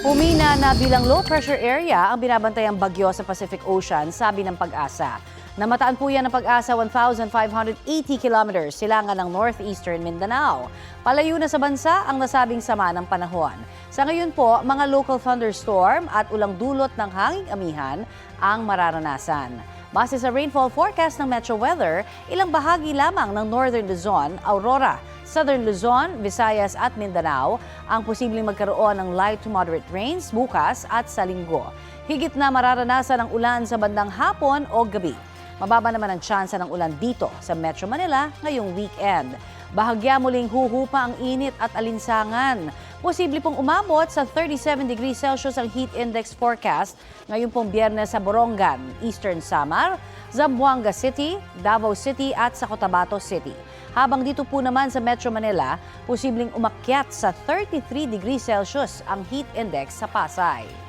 Humina na bilang low pressure area ang binabantayang bagyo sa Pacific Ocean, sabi ng Pag-asa. Namataan po yan ng Pag-asa 1,580 kilometers silangan ng northeastern Mindanao. Palayo na sa bansa ang nasabing sama ng panahon. Sa ngayon po, mga local thunderstorm at ulang dulot ng hanging amihan ang mararanasan. Base sa rainfall forecast ng Metro Weather, ilang bahagi lamang ng Northern Luzon, Aurora, Southern Luzon, Visayas at Mindanao ang posibleng magkaroon ng light to moderate rains bukas at sa linggo. Higit na mararanasan ang ulan sa bandang hapon o gabi. Mababa naman ang tsansa ng ulan dito sa Metro Manila ngayong weekend. Bahagya muling huhupa ang init at alinsangan. Posible pong umabot sa 37 degrees Celsius ang heat index forecast ngayon pong Biyernes sa Borongan, Eastern Samar, Zamboanga City, Davao City at sa Cotabato City. Habang dito po naman sa Metro Manila, posibleng umakyat sa 33 degrees Celsius ang heat index sa Pasay.